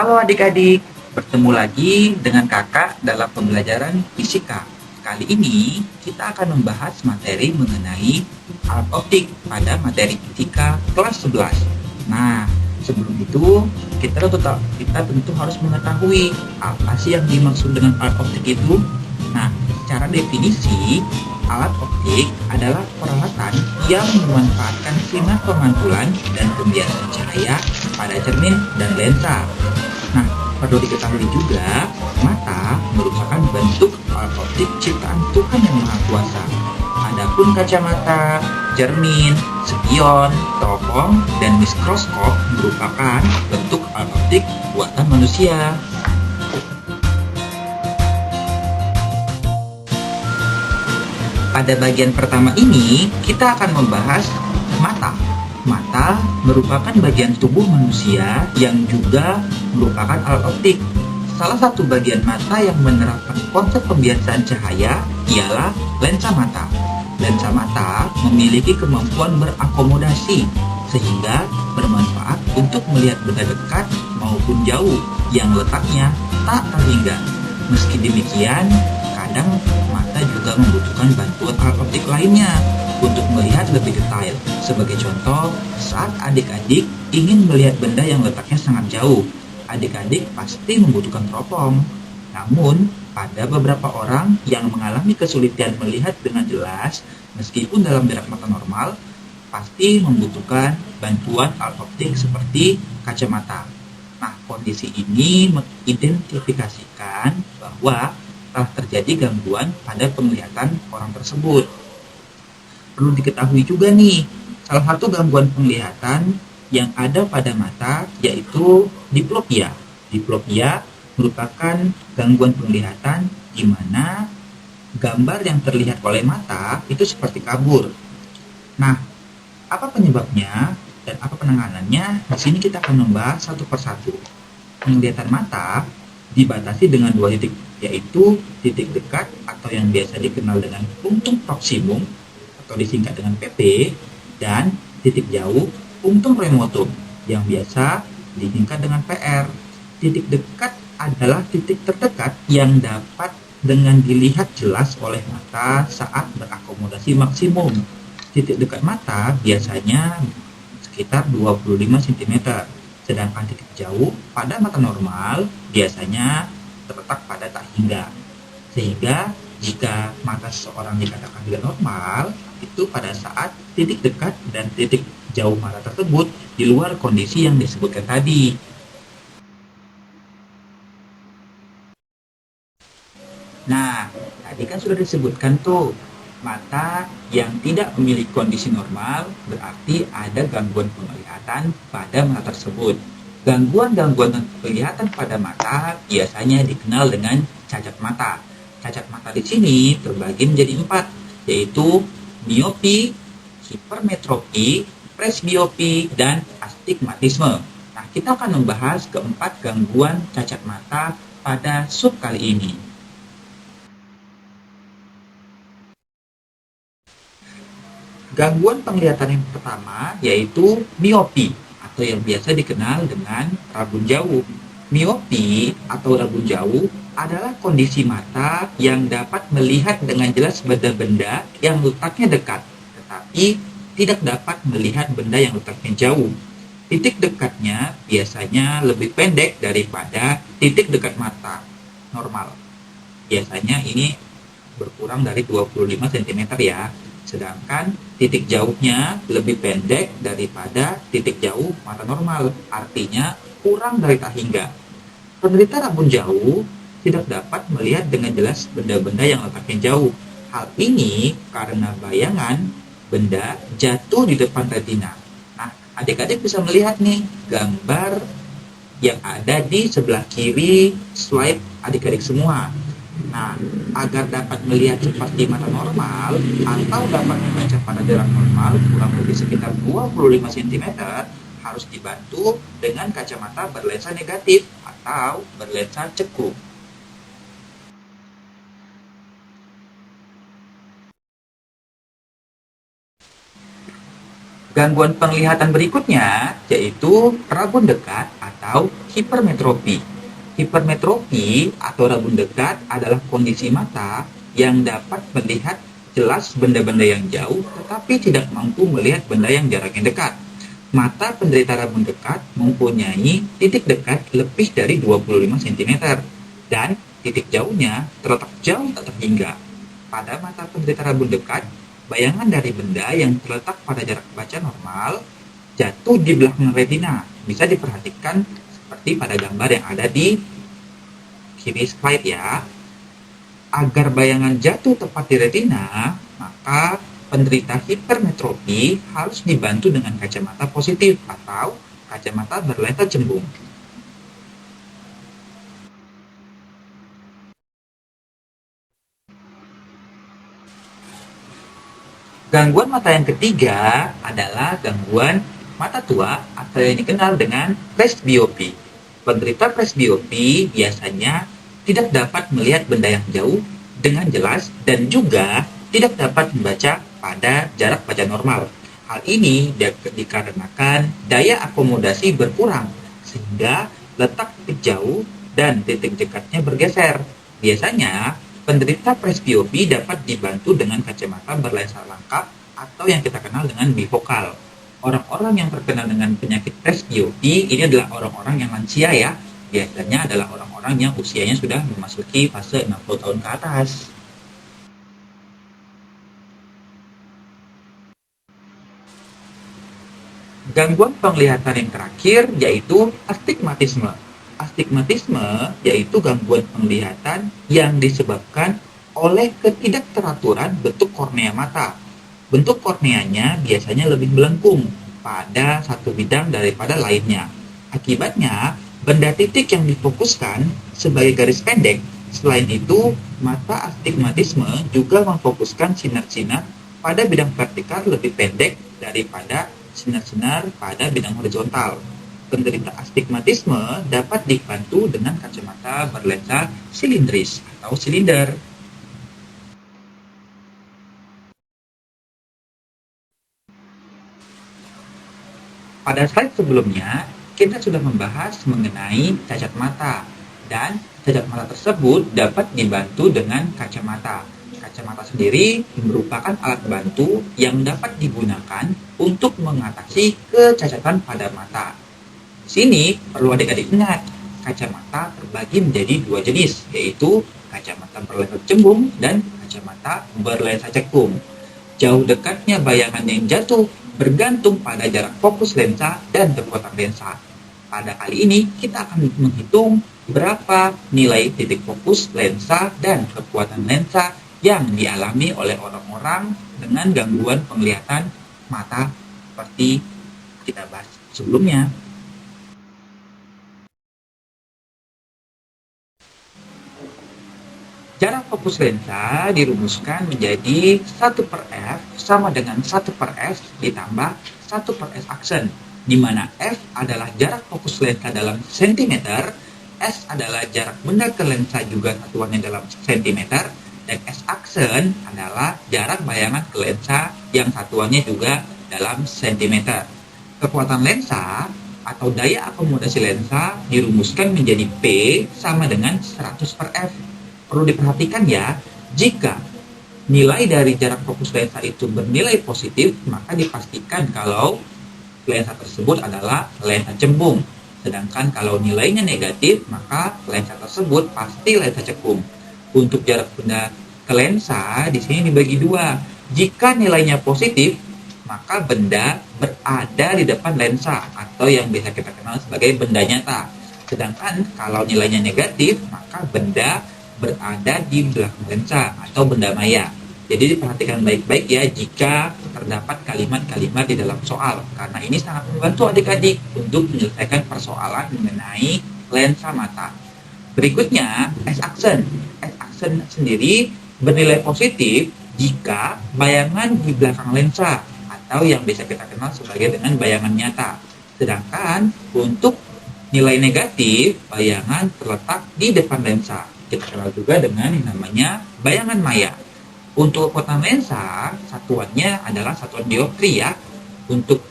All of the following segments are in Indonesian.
Halo adik-adik, bertemu lagi dengan kakak dalam pembelajaran fisika. Kali ini kita akan membahas materi mengenai alat optik pada materi fisika kelas 11. Nah, sebelum itu kita tentu harus mengetahui apa sih yang dimaksud dengan alat optik itu. Nah, secara definisi, alat optik adalah peralatan yang memanfaatkan sinar pemantulan dan pembiasan cahaya pada cermin dan lensa. Nah, perlu diketahui juga, mata merupakan bentuk alat optik ciptaan Tuhan yang Maha Kuasa. Adapun kacamata, cermin, spion, teropong, dan mikroskop merupakan bentuk alat optik buatan manusia. Pada bagian pertama ini, kita akan membahas mata. Mata merupakan bagian tubuh manusia yang juga merupakan alat optik. Salah satu bagian mata yang menerapkan konsep pembiasaan cahaya ialah lensa mata. Lensa mata memiliki kemampuan berakomodasi sehingga bermanfaat untuk melihat benda dekat maupun jauh yang letaknya tak terhingga. Meski demikian, kadang mata juga membutuhkan bantuan alat optik lainnya untuk melihat lebih detail. Sebagai contoh, saat adik-adik ingin melihat benda yang letaknya sangat jauh, adik-adik pasti membutuhkan teropong. Namun, pada beberapa orang yang mengalami kesulitan melihat dengan jelas, meskipun dalam jarak mata normal, pasti membutuhkan bantuan alat optik seperti kacamata. Nah, kondisi ini mengidentifikasikan bahwa telah terjadi gangguan pada penglihatan orang tersebut. Perlu diketahui juga nih, salah satu gangguan penglihatan yang ada pada mata yaitu diplopia. Diplopia merupakan gangguan penglihatan di mana gambar yang terlihat oleh mata itu seperti kabur. Nah, apa penyebabnya dan apa penanganannya? Di sini kita akan membahas satu persatu. Penglihatan mata dibatasi dengan dua titik, yaitu titik dekat atau yang biasa dikenal dengan punktum proximum atau disingkat dengan PP, dan titik jauh punktum remotum yang biasa disingkat dengan PR. Titik dekat adalah titik terdekat yang dapat dengan dilihat jelas oleh mata saat berakomodasi maksimum. Titik dekat mata biasanya sekitar 25 cm. Sedangkan titik jauh pada mata normal biasanya terletak pada tak hingga. Sehingga jika mata seseorang dikatakan tidak normal, itu pada saat titik dekat dan titik jauh mata tersebut di luar kondisi yang disebutkan tadi. Nah, tadi kan sudah disebutkan tuh, mata yang tidak memiliki kondisi normal berarti ada gangguan penglihatan pada mata tersebut. Gangguan-gangguan penglihatan pada mata biasanya dikenal dengan cacat mata. Cacat mata di sini terbagi menjadi 4, yaitu miopi, hipermetropi, presbiopi, dan astigmatisme. Nah, kita akan membahas keempat gangguan cacat mata pada sub kali ini. Gangguan penglihatan yang pertama yaitu miopi atau yang biasa dikenal dengan rabun jauh. Miopi atau rabun jauh adalah kondisi mata yang dapat melihat dengan jelas benda-benda yang letaknya dekat, tetapi tidak dapat melihat benda yang letaknya jauh. Titik dekatnya biasanya lebih pendek daripada titik dekat mata normal. Biasanya ini berkurang dari 25 cm ya. Sedangkan titik jauhnya lebih pendek daripada titik jauh mata normal, artinya kurang dari tak hingga. Penderita rabun jauh tidak dapat melihat dengan jelas benda-benda yang letaknya jauh. Hal ini karena bayangan benda jatuh di depan retina. Nah, adik-adik bisa melihat nih gambar yang ada di sebelah kiri slide adik-adik semua. Nah, agar dapat melihat seperti mata normal atau dapat membaca pada jarak normal kurang lebih sekitar 25 cm, harus dibantu dengan kacamata berlensa negatif atau berlensa cekung. Gangguan penglihatan berikutnya yaitu rabun dekat atau hipermetropi. Hipermetropi atau rabun dekat adalah kondisi mata yang dapat melihat jelas benda-benda yang jauh tetapi tidak mampu melihat benda yang jaraknya dekat. Mata penderita rabun dekat mempunyai titik dekat lebih dari 25 cm dan titik jauhnya terletak jauh tak terhingga. Pada mata penderita rabun dekat, bayangan dari benda yang terletak pada jarak baca normal jatuh di belakang retina. Bisa diperhatikan seperti pada gambar yang ada di kiri slide ya. Agar bayangan jatuh tepat di retina, maka penderita hipermetropi harus dibantu dengan kacamata positif atau kacamata berlensa cembung. Gangguan mata yang ketiga adalah gangguan mata tua atau yang dikenal dengan presbiopi. Penderita presbiopi biasanya tidak dapat melihat benda yang jauh dengan jelas dan juga tidak dapat membaca pada jarak baca normal. Hal ini dikarenakan daya akomodasi berkurang sehingga letak titik jauh dan titik dekatnya bergeser. Biasanya penderita presbiopi dapat dibantu dengan kacamata berlensa lengkap atau yang kita kenal dengan bifokal. Orang-orang yang terkena dengan penyakit presbiopi ini adalah orang-orang yang lansia ya. Biasanya adalah orang-orang yang usianya sudah memasuki fase 60 tahun ke atas. Gangguan penglihatan yang terakhir yaitu astigmatisme. Astigmatisme yaitu gangguan penglihatan yang disebabkan oleh ketidakteraturan bentuk kornea mata. Bentuk korneanya biasanya lebih melengkung pada satu bidang daripada lainnya. Akibatnya, benda titik yang difokuskan sebagai garis pendek. Selain itu, mata astigmatisme juga memfokuskan sinar-sinar pada bidang vertikal lebih pendek daripada sinar-sinar pada bidang horizontal. Penderita astigmatisme dapat dibantu dengan kacamata berlensa silindris atau silinder. Pada slide sebelumnya, kita sudah membahas mengenai cacat mata dan cacat mata tersebut dapat dibantu dengan kacamata. Kacamata sendiri merupakan alat bantu yang dapat digunakan untuk mengatasi kecacatan pada mata. Sini perlu adik-adik ingat, kacamata terbagi menjadi dua jenis, yaitu kacamata berlensa cembung dan kacamata berlensa cekung. Jauh dekatnya bayangan yang jatuh bergantung pada jarak fokus lensa dan kekuatan lensa. Pada kali ini kita akan menghitung berapa nilai titik fokus lensa dan kekuatan lensa yang dialami oleh orang-orang dengan gangguan penglihatan mata seperti kita bahas sebelumnya. Jarak fokus lensa dirumuskan menjadi 1/f sama dengan 1/s ditambah 1/s aksen, di mana f adalah jarak fokus lensa dalam sentimeter, s adalah jarak benda ke lensa juga satuannya dalam sentimeter, dan s aksen adalah jarak bayangan ke lensa yang satuannya juga dalam sentimeter. Kekuatan lensa atau daya akomodasi lensa dirumuskan menjadi P sama dengan 100/f. Perlu diperhatikan ya, jika nilai dari jarak fokus lensa itu bernilai positif, maka dipastikan kalau lensa tersebut adalah lensa cembung. Sedangkan kalau nilainya negatif, maka lensa tersebut pasti lensa cekung. Untuk jarak benda ke lensa di sini dibagi dua. Jika nilainya positif, maka benda berada di depan lensa atau yang biasa kita kenal sebagai benda nyata. Sedangkan kalau nilainya negatif, maka benda berada di belakang lensa atau benda maya. Jadi diperhatikan baik-baik ya jika terdapat kalimat-kalimat di dalam soal, karena ini sangat membantu adik-adik untuk menyelesaikan persoalan mengenai lensa mata. Berikutnya, S-aksen. S-aksen sendiri bernilai positif jika bayangan di belakang lensa atau yang bisa kita kenal sebagai dengan bayangan nyata. Sedangkan untuk nilai negatif, bayangan terletak di depan lensa. Kita kenal juga dengan yang namanya bayangan maya. Untuk kekuatan lensa, satuannya adalah satuan dioptri ya. Untuk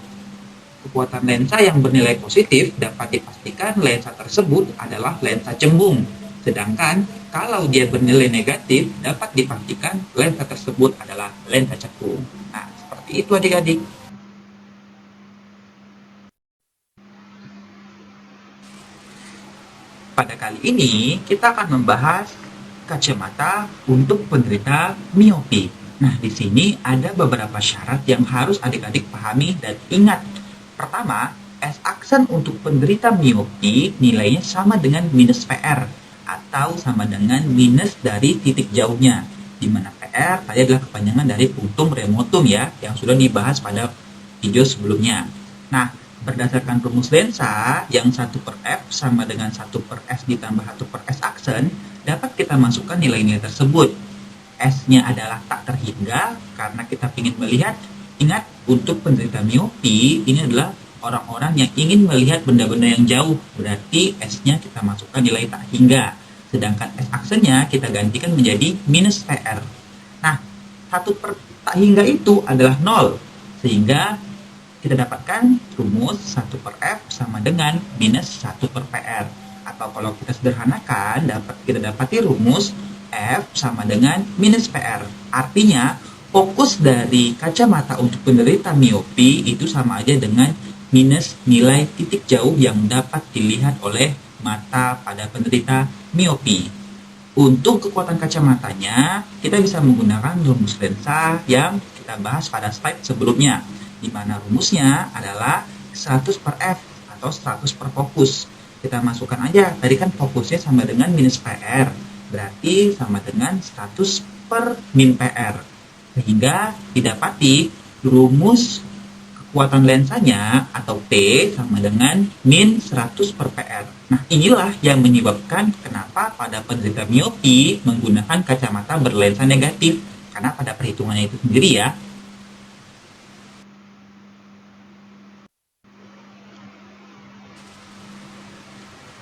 kekuatan lensa yang bernilai positif dapat dipastikan lensa tersebut adalah lensa cembung. Sedangkan kalau dia bernilai negatif dapat dipastikan lensa tersebut adalah lensa cekung. Nah, seperti itu adik-adik. Pada kali ini, kita akan membahas kacamata untuk penderita miopi. Nah, di sini ada beberapa syarat yang harus adik-adik pahami dan ingat. Pertama, S-aksen untuk penderita miopi nilainya sama dengan minus PR atau sama dengan minus dari titik jauhnya, di mana PR tadi adalah kepanjangan dari punktum remotum ya, yang sudah dibahas pada video sebelumnya. Nah, berdasarkan rumus lensa yang 1/F sama dengan 1/S ditambah 1/S aksen, dapat kita masukkan nilai-nilai tersebut. S-nya adalah tak terhingga karena kita ingin melihat. Ingat, untuk penderita miopi ini adalah orang-orang yang ingin melihat benda-benda yang jauh, berarti S-nya kita masukkan nilai tak hingga. Sedangkan S aksennya kita gantikan menjadi minus PR. Nah, 1/tak hingga itu adalah 0, sehingga kita dapatkan rumus 1/F sama dengan minus 1/PR. Atau kalau kita sederhanakan, kita dapati rumus F sama dengan minus PR. Artinya, fokus dari kacamata untuk penderita miopi itu sama aja dengan minus nilai titik jauh yang dapat dilihat oleh mata pada penderita miopi. Untuk kekuatan kacamatanya, kita bisa menggunakan rumus lensa yang kita bahas pada slide sebelumnya, di mana rumusnya adalah 100/F atau 100 per fokus. Kita masukkan aja, tadi kan fokusnya sama dengan minus PR, berarti sama dengan 100 per min PR. Sehingga didapati rumus kekuatan lensanya atau P sama dengan min 100 per PR. Nah, inilah yang menyebabkan kenapa pada penderita miopi menggunakan kacamata berlensa negatif, karena pada perhitungannya itu sendiri ya.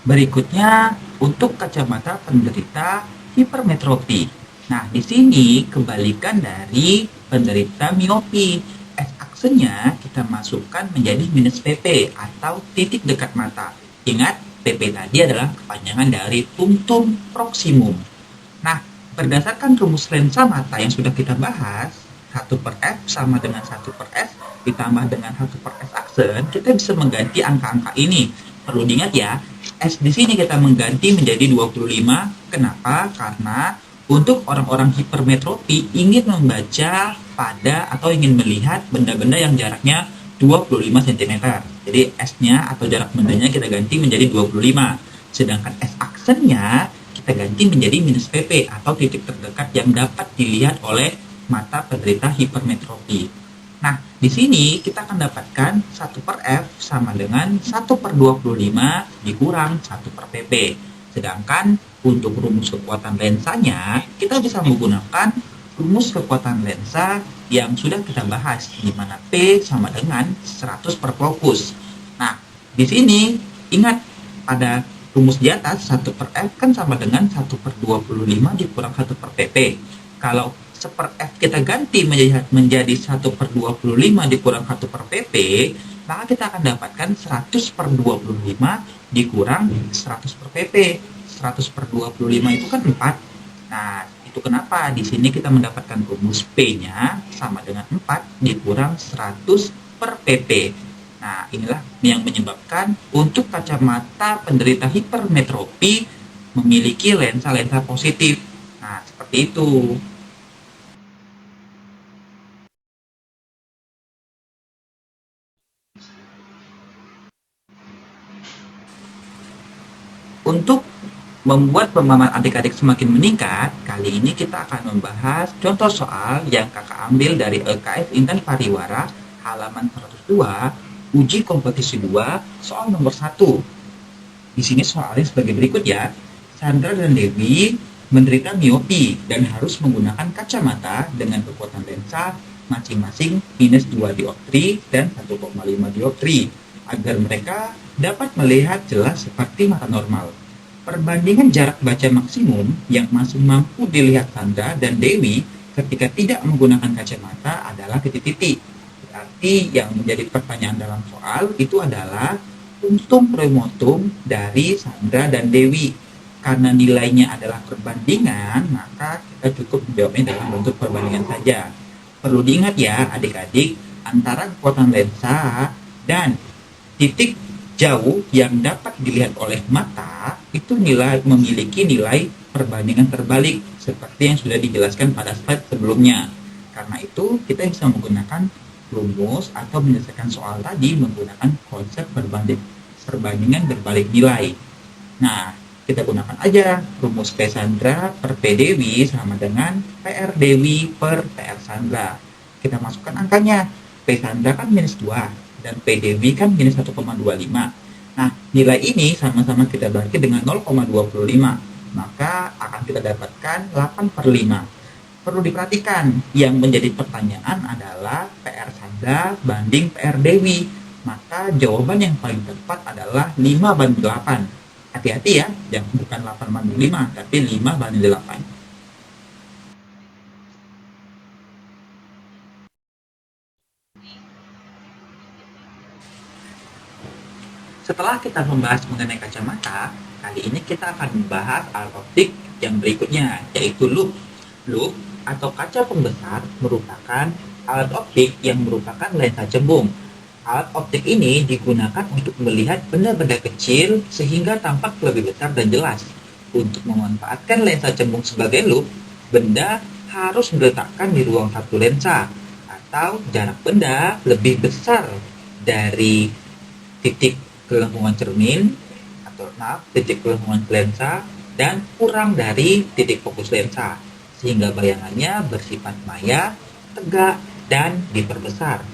Berikutnya, untuk kacamata penderita hipermetropi. Nah, di sini kebalikan dari penderita miopi. S-aksennya kita masukkan menjadi minus PP atau titik dekat mata. Ingat, PP tadi adalah kepanjangan dari punktum proksimum. Nah, berdasarkan rumus lensa mata yang sudah kita bahas, 1/F sama dengan 1/S ditambah dengan 1/S aksen, kita bisa mengganti angka-angka ini. Perlu diingat ya, S di sini kita mengganti menjadi 25. Kenapa? Karena untuk orang-orang hipermetropi ingin membaca pada atau ingin melihat benda-benda yang jaraknya 25 cm. Jadi S-nya atau jarak bendanya kita ganti menjadi 25. Sedangkan S aksennya kita ganti menjadi minus PP atau titik terdekat yang dapat dilihat oleh mata penderita hipermetropi. Nah, di sini kita akan dapatkan 1/F sama dengan 1/25 dikurang 1/PP. Sedangkan untuk rumus kekuatan lensanya, kita bisa menggunakan rumus kekuatan lensa yang sudah kita bahas, di mana P sama dengan 100 per fokus. Nah, di sini ingat pada rumus di atas 1/F kan sama dengan 1/25 dikurang 1/PP. Kalau 1/F kita ganti menjadi 1/25 dikurang 1/PP, maka kita akan dapatkan 100/25 dikurang 100/PP. 100/25 itu kan 4. Nah, itu kenapa di sini kita mendapatkan rumus P-nya sama dengan 4 dikurang 100/PP. Nah, inilah yang menyebabkan untuk kacamata penderita hipermetropi memiliki lensa-lensa positif. Nah, seperti itu. Untuk membuat pemahaman adik-adik semakin meningkat, kali ini kita akan membahas contoh soal yang kakak ambil dari LKS Intan Pariwara halaman 102, uji kompetisi 2, soal nomor 1. Di sini soalnya sebagai berikut ya. Sandra dan Dewi menderita miopi dan harus menggunakan kacamata dengan kekuatan lensa masing-masing minus 2 dioptri dan 1,5 dioptri agar mereka dapat melihat jelas seperti mata normal. Perbandingan jarak baca maksimum yang masih mampu dilihat Sandra dan Dewi ketika tidak menggunakan kacamata adalah titik-titik. Berarti yang menjadi pertanyaan dalam soal itu adalah untung promotum dari Sandra dan Dewi. Karena nilainya adalah perbandingan, maka kita cukup menjawabnya dalam bentuk perbandingan saja. Perlu diingat ya adik-adik, antara kekuatan lensa dan titik jauh yang dapat dilihat oleh mata itu memiliki nilai perbandingan terbalik seperti yang sudah dijelaskan pada slide sebelumnya. Karena itu kita bisa menggunakan rumus atau menyelesaikan soal tadi menggunakan konsep perbandingan berbalik nilai. Nah, kita gunakan aja rumus P Sandra per P Dewi sama dengan PR Dewi per PR Sandra. Kita masukkan angkanya. P Sandra kan minus 2 dan P Dewi kan minus 1,25. Nah, nilai ini sama-sama kita bagi dengan 0,25. Maka akan kita dapatkan 8/5. Perlu diperhatikan, yang menjadi pertanyaan adalah PR Sandra banding PR Dewi. Maka jawaban yang paling tepat adalah 5/8. Hati-hati ya, jangan bukan 8/5, tapi 5/8. Setelah kita membahas mengenai kacamata, kali ini kita akan membahas alat optik yang berikutnya, yaitu loop. Loop atau kaca pembesar merupakan alat optik yang merupakan lensa cembung. Alat optik ini digunakan untuk melihat benda-benda kecil sehingga tampak lebih besar dan jelas. Untuk memanfaatkan lensa cembung sebagai loop, benda harus diletakkan di ruang satu lensa atau jarak benda lebih besar dari titik kelengkungan cermin atau titik kelengkungan lensa dan kurang dari titik fokus lensa sehingga bayangannya bersifat maya, tegak, dan diperbesar.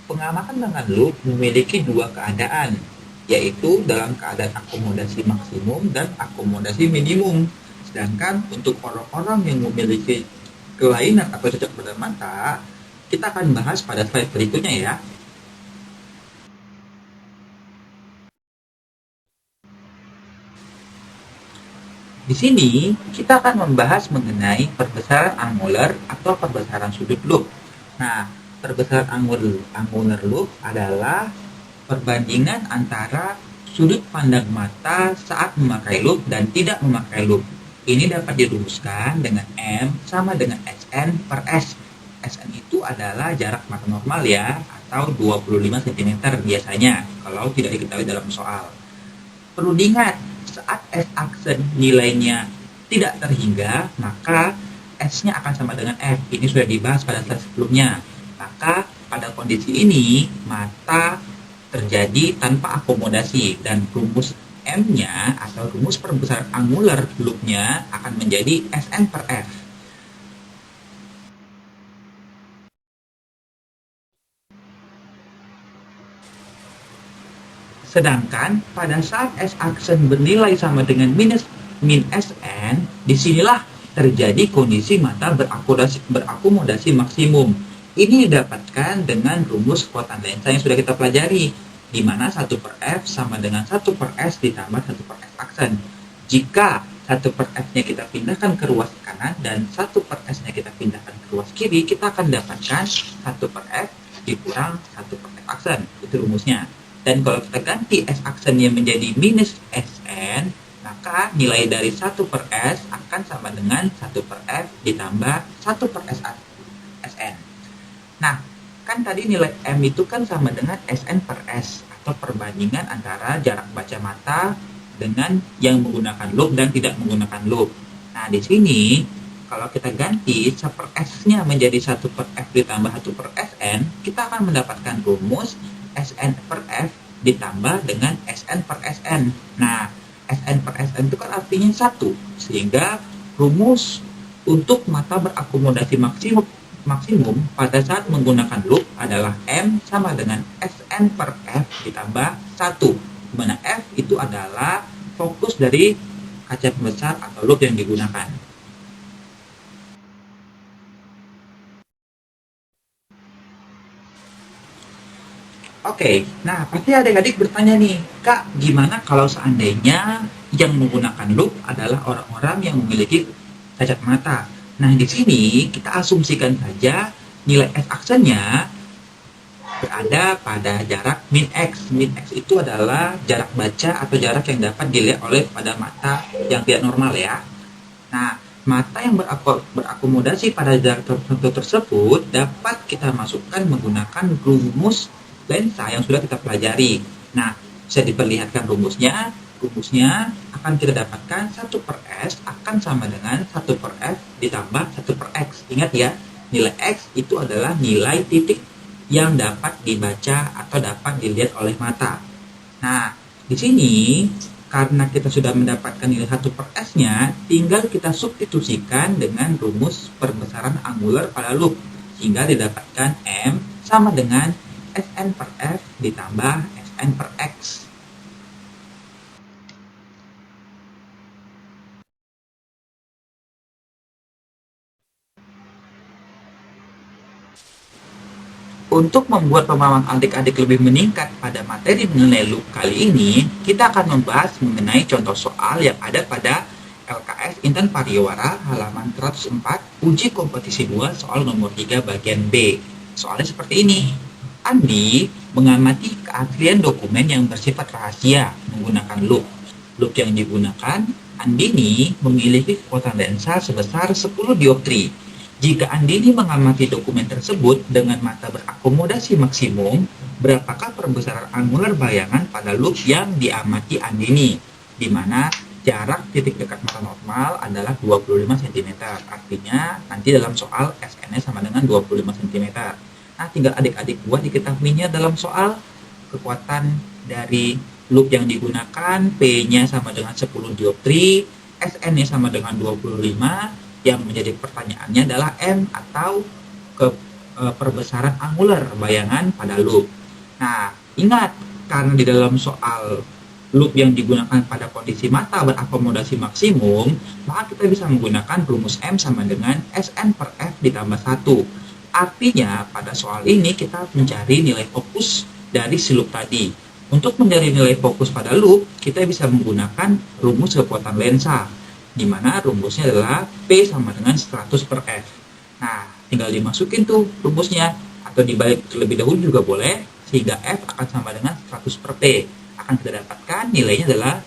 Pengamatan dengan loop memiliki dua keadaan, yaitu dalam keadaan akomodasi maksimum dan akomodasi minimum. Sedangkan untuk orang-orang yang memiliki kelainan atau cacat pada mata, kita akan bahas pada slide berikutnya ya. Di sini kita akan membahas mengenai perbesaran angular atau perbesaran sudut loop. Nah, perbesaran angular loop adalah perbandingan antara sudut pandang mata saat memakai loop dan tidak memakai loop. Ini dapat dirumuskan dengan M sama dengan Sn per S. Sn itu adalah jarak mata normal ya, atau 25 cm biasanya, kalau tidak diketahui dalam soal. Perlu diingat, saat S aksen nilainya tidak terhingga, maka S-nya akan sama dengan F. Ini sudah dibahas pada slide sebelumnya. Maka pada kondisi ini, mata terjadi tanpa akomodasi dan rumus M-nya atau rumus perbesaran angular loop-nya akan menjadi Sn per F. Sedangkan pada saat S aksen bernilai sama dengan min Sn, disinilah terjadi kondisi mata berakomodasi maksimum. Ini didapatkan dengan rumus kekuatan lensa yang sudah kita pelajari, di mana 1 per F sama dengan 1 per S ditambah 1 per S aksen. Jika 1 per F-nya kita pindahkan ke ruas kanan dan 1 per S-nya kita pindahkan ke ruas kiri, kita akan dapatkan 1 per F dikurang 1 per S aksen. Itu rumusnya. Dan kalau kita ganti S aksennya menjadi minus Sn, maka nilai dari 1 per S akan sama dengan 1 per F ditambah 1 per Sn. Nah, kan tadi nilai M itu kan sama dengan Sn per S, atau perbandingan antara jarak baca mata dengan yang menggunakan loop dan tidak menggunakan loop. Nah, di sini kalau kita ganti 1 per S-nya menjadi 1 per F ditambah 1 per Sn, kita akan mendapatkan rumus Sn per F ditambah dengan Sn per Sn. Nah, Sn per Sn itu kan artinya 1, sehingga rumus untuk mata berakomodasi maksimum pada saat menggunakan loop adalah M sama dengan Sn per F ditambah 1, di mana F itu adalah fokus dari kaca pembesar atau loop yang digunakan. Oke, nah pasti adik-adik bertanya nih, Kak, gimana kalau seandainya yang menggunakan loop adalah orang-orang yang memiliki cacat mata? Nah, di sini kita asumsikan saja nilai S aksennya berada pada jarak min X. Min X itu adalah jarak baca atau jarak yang dapat dilihat oleh pada mata yang tidak normal ya. Nah, mata yang berakomodasi pada jarak tertentu tersebut dapat kita masukkan menggunakan rumus lensa yang sudah kita pelajari. Nah, bisa diperlihatkan rumusnya. Rumusnya akan kita dapatkan 1 per S akan sama dengan 1 per F ditambah 1 per X. Ingat ya, nilai X itu adalah nilai titik yang dapat dibaca atau dapat dilihat oleh mata. Nah, di sini karena kita sudah mendapatkan nilai 1 per S-nya, tinggal kita substitusikan dengan rumus perbesaran angular pada loop, sehingga didapatkan M sama dengan Sn per F ditambah Sn per X. Untuk membuat pemahaman adik-adik lebih meningkat pada materi mengenai loop kali ini, kita akan membahas mengenai contoh soal yang ada pada LKS Intan Pariwara halaman 104, uji kompetisi 2 soal nomor 3 bagian B. Soalnya seperti ini. Andi mengamati keaslian dokumen yang bersifat rahasia menggunakan loop. Loop yang digunakan, Andini memiliki kekuatan lensa sebesar 10 dioptri. Jika Andini mengamati dokumen tersebut dengan mata berakomodasi maksimum, berapakah perbesaran angular bayangan pada loop yang diamati Andini? Di mana jarak titik dekat mata normal adalah 25 cm. Artinya nanti dalam soal SN-nya sama dengan 25 cm. Nah, tinggal adik-adik buat diketahuinya dalam soal kekuatan dari loop yang digunakan, P-nya sama dengan 10 dioptri, SN-nya sama dengan 25. Yang menjadi pertanyaannya adalah M atau perbesaran angular bayangan pada loop. Nah, ingat, karena di dalam soal loop yang digunakan pada kondisi mata berakomodasi maksimum, maka kita bisa menggunakan rumus M sama dengan Sn per F ditambah 1. Artinya, pada soal ini kita mencari nilai fokus dari si loop tadi. Untuk mencari nilai fokus pada loop, kita bisa menggunakan rumus kekuatan lensa, di mana rumusnya adalah P sama dengan 100 per F. Nah, tinggal dimasukin tuh rumusnya, atau dibalik terlebih dahulu juga boleh, sehingga F akan sama dengan 100 per P. Akan kita dapatkan nilainya adalah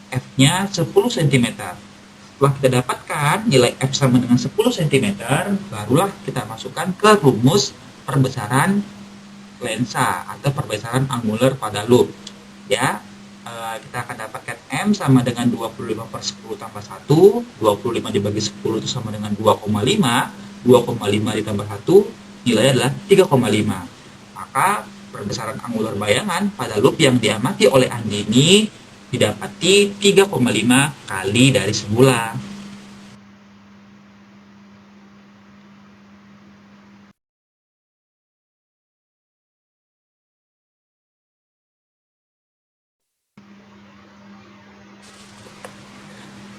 F-nya 10 cm. Setelah kita dapatkan nilai F sama dengan 10 cm, barulah kita masukkan ke rumus perbesaran lensa atau perbesaran angular pada loop. Ya, kita akan dapatkan M sama dengan 25 per 10 tambah 1, 25 dibagi 10 itu sama dengan 2,5, 2,5 ditambah 1, nilainya adalah 3,5. Maka perbesaran angular bayangan pada loop yang diamati oleh Andini didapati 3,5 kali dari semula.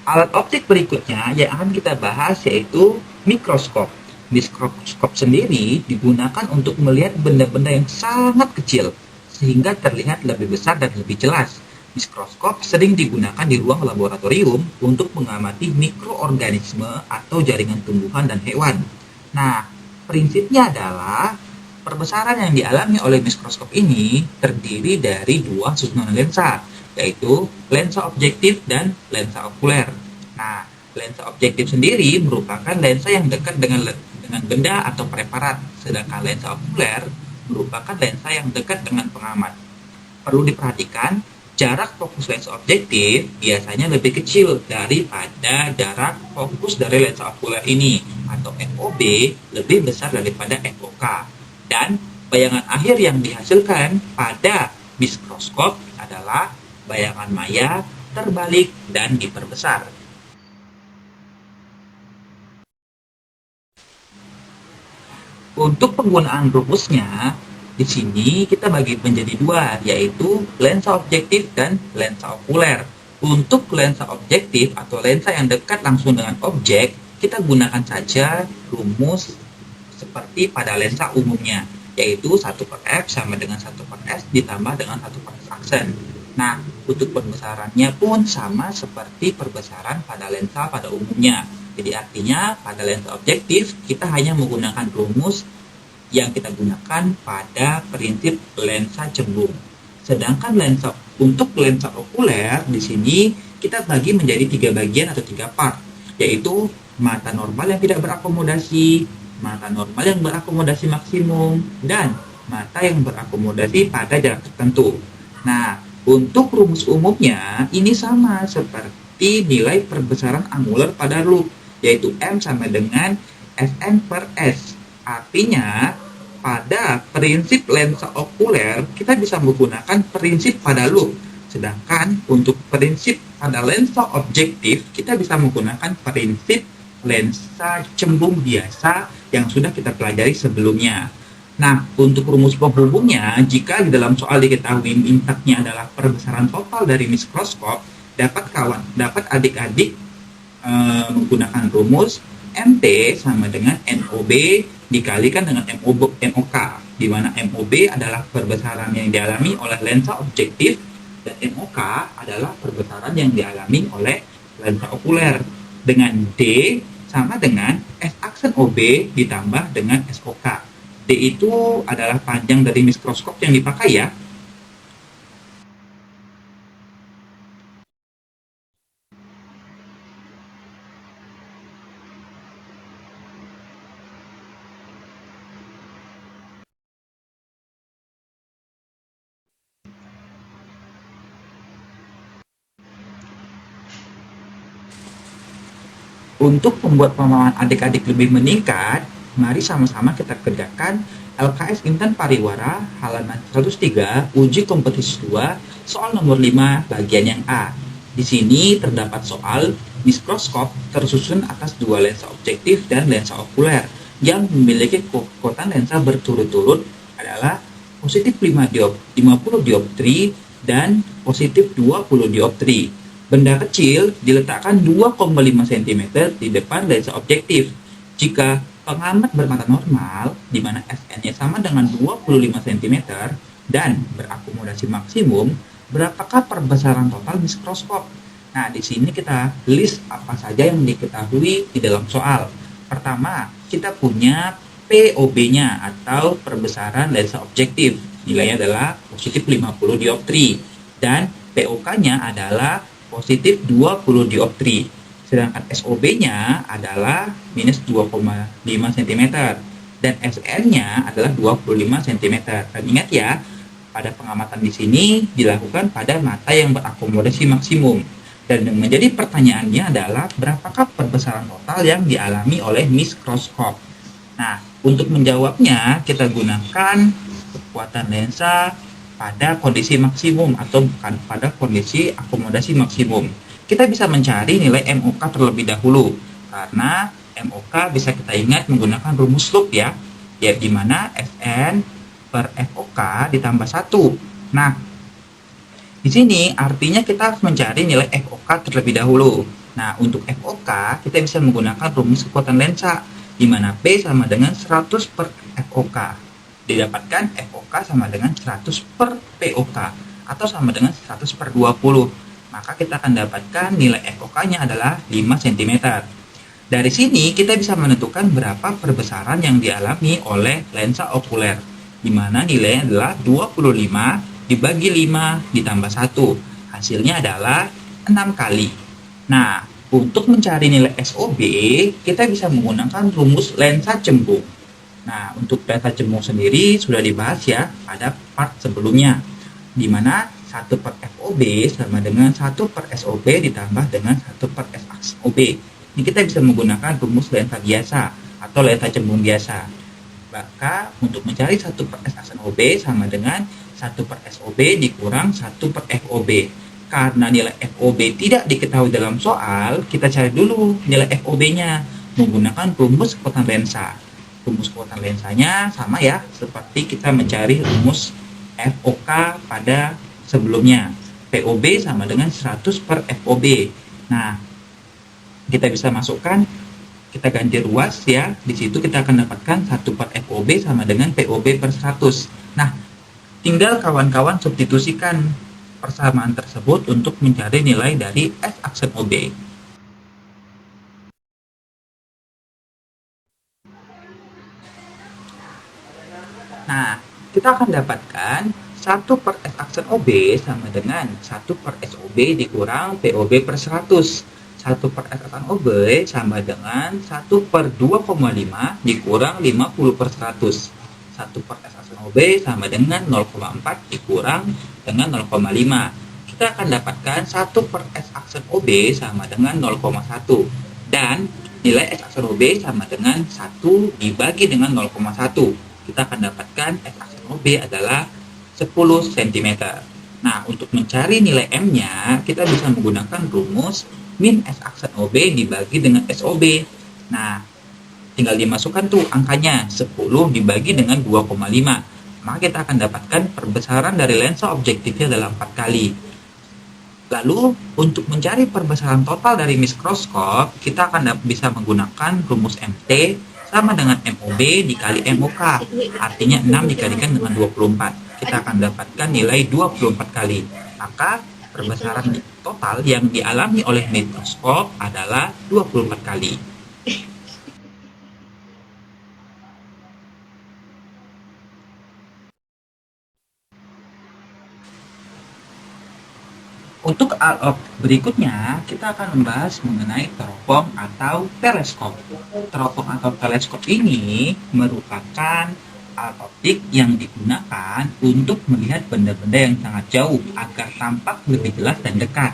Alat optik berikutnya yang akan kita bahas yaitu mikroskop. Mikroskop sendiri digunakan untuk melihat benda-benda yang sangat kecil, sehingga terlihat lebih besar dan lebih jelas. Mikroskop sering digunakan di ruang laboratorium untuk mengamati mikroorganisme atau jaringan tumbuhan dan hewan. Nah, prinsipnya adalah perbesaran yang dialami oleh mikroskop ini terdiri dari dua susunan lensa, yaitu lensa objektif dan lensa okuler. Nah, lensa objektif sendiri merupakan lensa yang dekat dengan benda atau preparat, sedangkan lensa okuler merupakan lensa yang dekat dengan pengamat. Perlu diperhatikan, jarak fokus lensa objektif biasanya lebih kecil daripada jarak fokus dari lensa okuler ini, atau FOB lebih besar daripada FOK. Dan bayangan akhir yang dihasilkan pada mikroskop adalah bayangan maya terbalik dan diperbesar. Untuk penggunaan rumusnya, di sini kita bagi menjadi dua, yaitu lensa objektif dan lensa okuler. Untuk lensa objektif atau lensa yang dekat langsung dengan objek, kita gunakan saja rumus seperti pada lensa umumnya, yaitu 1 per F sama dengan 1 per S ditambah dengan 1 per S aksen. Nah, untuk perbesarannya pun sama seperti perbesaran pada lensa pada umumnya. Jadi artinya pada lensa objektif kita hanya menggunakan rumus yang kita gunakan pada prinsip lensa cembung. Sedangkan untuk lensa okuler di sini kita bagi menjadi 3 bagian atau 3 part, yaitu mata normal yang tidak berakomodasi, mata normal yang berakomodasi maksimum, dan mata yang berakomodasi pada jarak tertentu. Nah, untuk rumus umumnya ini sama seperti nilai perbesaran angular pada loop, yaitu M sama dengan Sn per S. Artinya, pada prinsip lensa okuler, kita bisa menggunakan prinsip pada loop. Sedangkan untuk prinsip pada lensa objektif, kita bisa menggunakan prinsip lensa cembung biasa yang sudah kita pelajari sebelumnya. Nah, untuk rumus penghubungnya, jika di dalam soal diketahui mintaknya adalah perbesaran total dari mikroskop, dapat adik-adik menggunakan rumus MT sama dengan NOB dikalikan dengan MOK, di mana MOB adalah perbesaran yang dialami oleh lensa objektif dan MOK adalah perbesaran yang dialami oleh lensa okuler, dengan D sama dengan S aksen OB ditambah dengan SOK. D itu adalah panjang dari mikroskop yang dipakai ya. Untuk membuat pemahaman adik-adik lebih meningkat, mari sama-sama kita kerjakan LKS Intan Pariwara halaman 103 uji kompetisi 2 soal nomor 5 bagian yang A. Di sini terdapat soal mikroskop tersusun atas dua lensa objektif dan lensa okuler yang memiliki kekuatan lensa berturut-turut adalah positif 50 dioptri dan positif 20 dioptri. Benda kecil diletakkan 2,5 cm di depan lensa objektif. Jika pengamat bermata normal, di mana Sn-nya sama dengan 25 cm dan berakomodasi maksimum, berapakah perbesaran total mikroskop? Nah, di sini kita list apa saja yang diketahui di dalam soal. Pertama, kita punya POB-nya atau perbesaran lensa objektif. Nilainya adalah positif 50 dioptri dan POK-nya adalah positif 20 dioptri. Sedangkan SOB-nya adalah minus 2,5 cm dan SN-nya adalah 25 cm. Dan ingat ya, pada pengamatan di sini dilakukan pada mata yang berakomodasi maksimum. Dan yang menjadi pertanyaannya adalah berapakah perbesaran total yang dialami oleh mikroskop. Nah, untuk menjawabnya kita gunakan kekuatan lensa pada kondisi maksimum atau bukan pada kondisi akomodasi maksimum. Kita bisa mencari nilai MOK terlebih dahulu, karena MOK bisa kita ingat menggunakan rumus loop ya, yaitu di mana Fn per FOK ditambah 1. Nah, di sini artinya kita harus mencari nilai FOK terlebih dahulu. Nah, untuk FOK kita bisa menggunakan rumus kekuatan lensa, di mana P sama dengan 100 per FOK. Didapatkan FOK sama dengan 100 per POK atau sama dengan 100 per 20. Maka kita akan dapatkan nilai FOK-nya adalah 5 cm. Dari sini kita bisa menentukan berapa perbesaran yang dialami oleh lensa okuler, di mana nilainya adalah 25 dibagi 5 ditambah 1. Hasilnya adalah 6 kali. Nah, untuk mencari nilai SOB, kita bisa menggunakan rumus lensa cembung. Nah, untuk lensa cembung sendiri sudah dibahas ya pada part sebelumnya, di mana 1 per FOB sama dengan 1 per SOB ditambah dengan 1 per S aksen OB. Ini kita bisa menggunakan rumus lensa biasa atau lensa cembung biasa. Maka untuk mencari 1 per S aksen OB sama dengan 1 per SOB dikurang 1 per FOB. Karena nilai FOB tidak diketahui dalam soal, kita cari dulu nilai FOB-nya menggunakan rumus kekuatan lensa. Rumus kekuatan lensanya sama ya, seperti kita mencari rumus FOK pada sebelumnya. POB sama dengan 100 per FOB. Nah, kita bisa masukkan, kita ganti ruas ya. Di situ kita akan dapatkan 1 per FOB sama dengan POB per 100. Nah, tinggal kawan-kawan substitusikan persamaan tersebut untuk mencari nilai dari S aksen OB. Nah, kita akan dapatkan 1 per S aksen OB sama dengan 1 per SOB dikurang POB per 100. 1 per S aksen OB sama dengan 1 per 2,5 dikurang 50 per 100. 1 per S aksen OB sama dengan 0,4 dikurang dengan 0,5. Kita akan dapatkan 1 per S aksen OB sama dengan 0,1. Dan nilai S aksen OB sama dengan 1 dibagi dengan 0,1. Kita akan dapatkan S aksen OB adalah 10 cm. Nah, untuk mencari nilai M-nya, kita bisa menggunakan rumus min S aksen OB dibagi dengan SOB. Nah, tinggal dimasukkan tuh angkanya, 10 dibagi dengan 2,5. Maka kita akan dapatkan perbesaran dari lensa objektifnya adalah 4 kali. Lalu, untuk mencari perbesaran total dari mikroskop, kita akan bisa menggunakan rumus MT sama dengan MOB dikali MOK. Artinya 6 dikalikan dengan 24. Kita akan dapatkan nilai 24 kali. Maka, perbesaran total yang dialami oleh mikroskop adalah 24 kali. Untuk berikutnya, kita akan membahas mengenai teropong atau teleskop. Teropong atau teleskop ini merupakan alat optik yang digunakan untuk melihat benda-benda yang sangat jauh agar tampak lebih jelas dan dekat.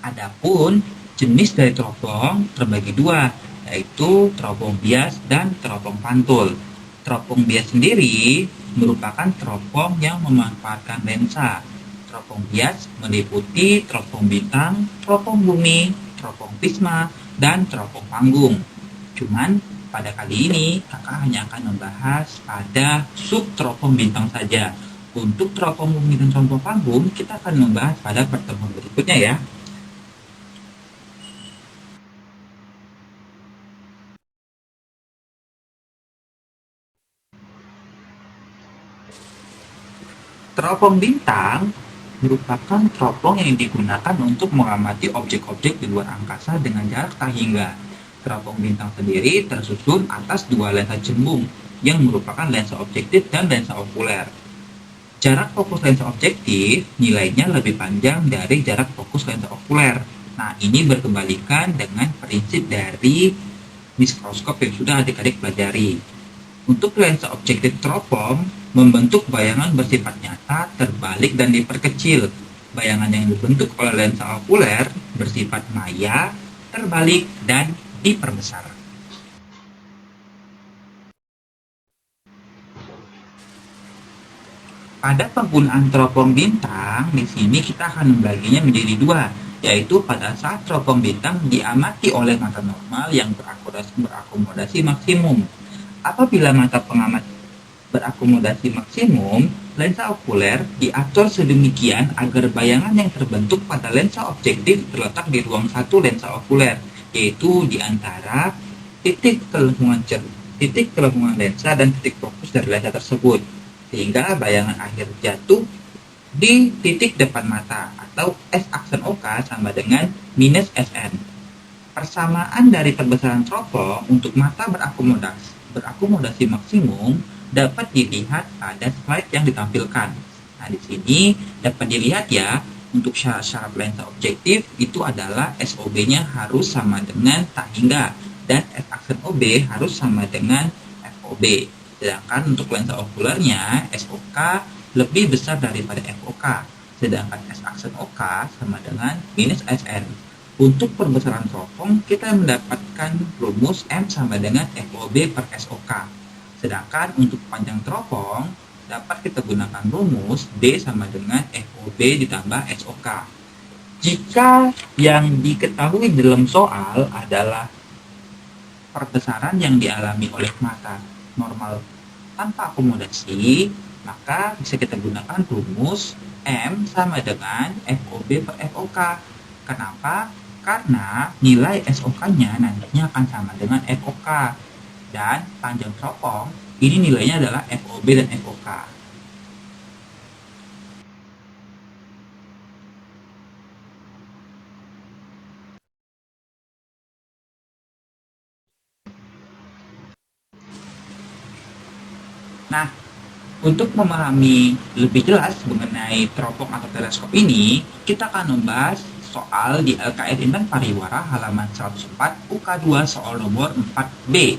Adapun jenis dari teropong terbagi dua, yaitu teropong bias dan teropong pantul. Teropong bias sendiri merupakan teropong yang memanfaatkan lensa. Teropong bias meliputi teropong bintang, teropong bumi, teropong prisma, dan teropong panggung. Cuman pada kali ini kakak hanya akan membahas pada sub teropong bintang saja. Untuk teropong bumi dan teropong panggung kita akan membahas pada pertemuan berikutnya ya. Teropong bintang merupakan teropong yang digunakan untuk mengamati objek-objek di luar angkasa dengan jarak tak hingga. Teropong bintang sendiri tersusun atas dua lensa cembung yang merupakan lensa objektif dan lensa okuler. Jarak fokus lensa objektif nilainya lebih panjang dari jarak fokus lensa okuler. Nah, ini berkebalikan dengan prinsip dari mikroskop yang sudah adik-adik pelajari. Untuk lensa objektif teropong, membentuk bayangan bersifat nyata, terbalik, dan diperkecil. Bayangan yang dibentuk oleh lensa okuler bersifat maya, terbalik, dan diperbesar. Pada penggunaan teropong bintang, di sini kita akan membaginya menjadi dua, yaitu pada saat teropong bintang diamati oleh mata normal yang berakomodasi maksimum. Apabila mata pengamat berakomodasi maksimum, lensa okuler diatur sedemikian agar bayangan yang terbentuk pada lensa objektif terletak di ruang satu lensa okuler, yaitu di antara titik kelengkungan lensa dan titik fokus dari lensa tersebut, sehingga bayangan akhir jatuh di titik depan mata atau S aksen OK sama dengan minus SN. Persamaan dari perbesaran teropong untuk mata berakomodasi maksimum dapat dilihat pada slide yang ditampilkan. Nah, di sini dapat dilihat ya, untuk syarat lensa objektif itu adalah SOB-nya harus sama dengan tak hingga dan S aksen OB harus sama dengan FOB. Sedangkan untuk lensa okulernya SOK lebih besar daripada FOK. Sedangkan S aksen OK sama dengan minus SN. Untuk perbesaran teropong, kita mendapatkan rumus M sama dengan FOB per SOK. Sedangkan untuk panjang teropong, dapat kita gunakan rumus D sama dengan FOB ditambah SOK. Jika yang diketahui dalam soal adalah perbesaran yang dialami oleh mata normal tanpa akomodasi, maka bisa kita gunakan rumus M sama dengan FOB per FOK. Kenapa? Karena nilai SOK-nya nantinya akan sama dengan FOK. Dan panjang teropong, ini nilainya adalah FOB dan FOK. Nah, Untuk memahami lebih jelas mengenai teropong atau teleskop ini, kita akan membahas soal di LKS Intan Pariwara halaman 104 UK2 soal nomor 4B.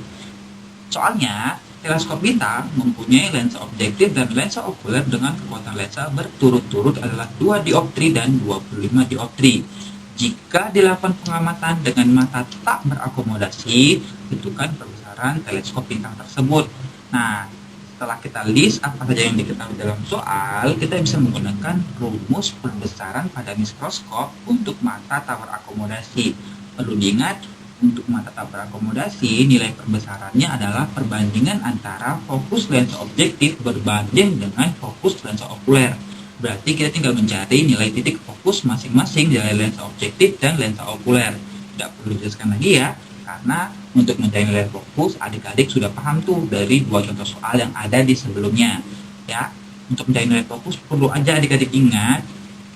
Soalnya, teleskop bintang mempunyai lensa objektif dan lensa okuler dengan kekuatan lensa berturut-turut adalah 2 dioptri dan 25 dioptri. Jika dilakukan pengamatan dengan mata tak berakomodasi, tentukan perbesaran teleskop bintang tersebut. Nah, setelah kita list apa saja yang diketahui dalam soal, kita bisa menggunakan rumus perbesaran pada mikroskop untuk mata tak berakomodasi. Perlu diingat, untuk mata tak berakomodasi, nilai perbesarannya adalah perbandingan antara fokus lensa objektif berbanding dengan fokus lensa okuler. Berarti kita tinggal mencari nilai titik fokus masing-masing dari lensa objektif dan lensa okuler. Tidak perlu dijelaskan lagi ya, karena untuk mencari nilai fokus, adik-adik sudah paham tuh dari 2 contoh soal yang ada di sebelumnya. Ya, untuk mencari nilai fokus perlu aja adik-adik ingat,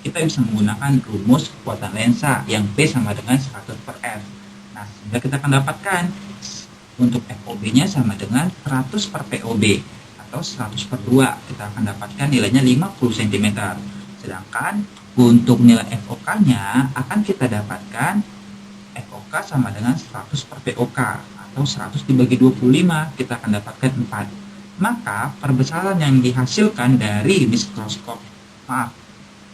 kita bisa menggunakan rumus kekuatan lensa yang P sama dengan 100/F. Nah, sehingga kita akan dapatkan untuk FOB-nya sama dengan 100 per POB atau 100/2. Kita akan dapatkan nilainya 50 cm. Sedangkan untuk nilai FOK-nya akan kita dapatkan FOK sama dengan 100 per POK atau 100 dibagi 25, kita akan dapatkan 4. Maka perbesaran yang dihasilkan dari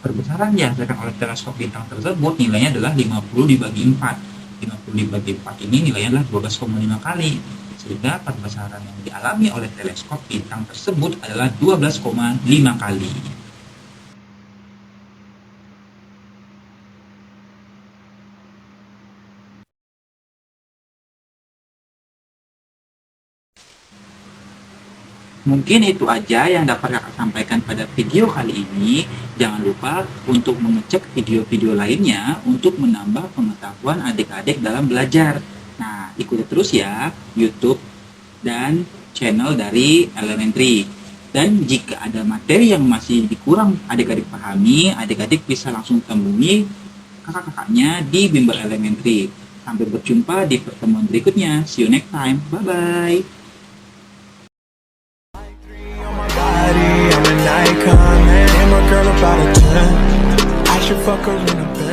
perbesaran yang dihasilkan oleh teleskop bintang tersebut nilainya adalah 50 dibagi 4. 50 dibagi 4 ini nilainya adalah 12,5 kali. Sehingga perbesaran yang dialami oleh teleskop bintang tersebut adalah 12,5 kali. Mungkin itu aja yang dapat kakak sampaikan pada video kali ini. Jangan lupa untuk mengecek video-video lainnya untuk menambah pengetahuan adik-adik dalam belajar. Nah, ikuti terus ya YouTube dan channel dari Elementary. Dan jika ada materi yang masih kurang adik-adik pahami, adik-adik bisa langsung temui kakak-kakaknya di Bimbel Elementary. Sampai berjumpa di pertemuan berikutnya. See you next time. Bye-bye. I'm an icon, man. And my girl about a 10. I should fuck her in a bed.